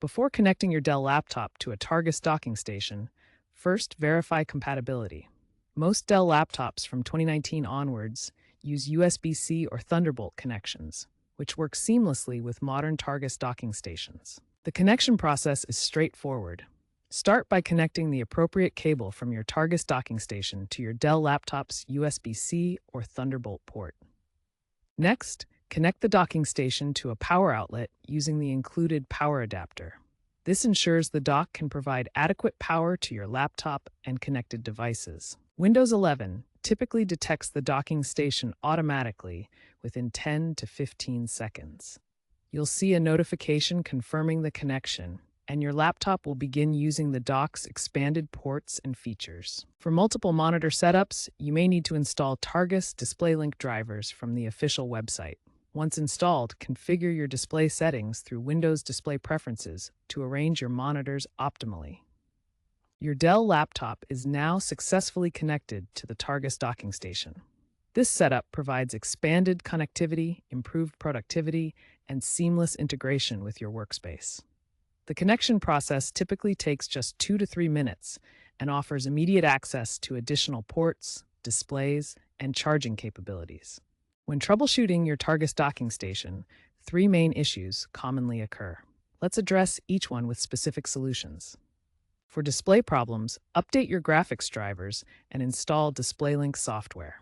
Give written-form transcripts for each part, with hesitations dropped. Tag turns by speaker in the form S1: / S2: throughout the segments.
S1: Before connecting your Dell laptop to a Targus docking station, first verify compatibility. Most Dell laptops from 2019 onwards use USB-C or Thunderbolt connections, which work seamlessly with modern Targus docking stations. The connection process is straightforward. Start by connecting the appropriate cable from your Targus docking station to your Dell laptop's USB-C or Thunderbolt port. Next, connect the docking station to a power outlet using the included power adapter. This ensures the dock can provide adequate power to your laptop and connected devices. Windows 11 typically detects the docking station automatically within 10 to 15 seconds. You'll see a notification confirming the connection, and your laptop will begin using the dock's expanded ports and features. For multiple monitor setups, you may need to install Targus DisplayLink drivers from the official website. Once installed, configure your display settings through Windows Display Preferences to arrange your monitors optimally. Your Dell laptop is now successfully connected to the Targus docking station. This setup provides expanded connectivity, improved productivity, and seamless integration with your workspace. The connection process typically takes just 2 to 3 minutes and offers immediate access to additional ports, displays, and charging capabilities. When troubleshooting your Targus docking station, 3 main issues commonly occur. Let's address each one with specific solutions. For display problems, update your graphics drivers and install DisplayLink software.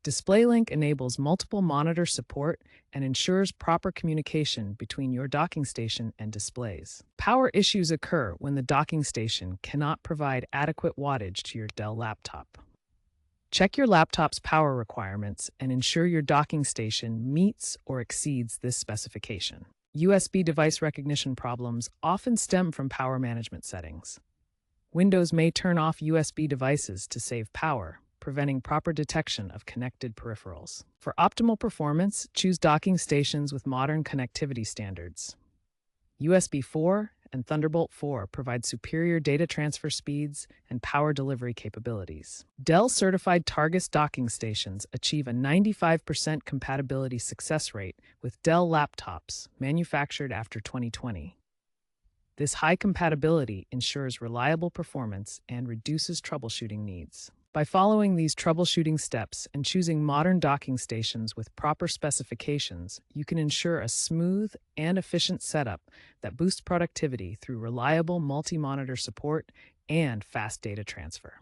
S1: DisplayLink enables multiple monitor support and ensures proper communication between your docking station and displays. Power issues occur when the docking station cannot provide adequate wattage to your Dell laptop. Check your laptop's power requirements and ensure your docking station meets or exceeds this specification. USB device recognition problems often stem from power management settings. Windows may turn off USB devices to save power, preventing proper detection of connected peripherals. For optimal performance, choose docking stations with modern connectivity standards. USB 4 and Thunderbolt 4 provide superior data transfer speeds and power delivery capabilities. Dell-certified Targus docking stations achieve a 95% compatibility success rate with Dell laptops manufactured after 2020. This high compatibility ensures reliable performance and reduces troubleshooting needs. By following these troubleshooting steps and choosing modern docking stations with proper specifications, you can ensure a smooth and efficient setup that boosts productivity through reliable multi-monitor support and fast data transfer.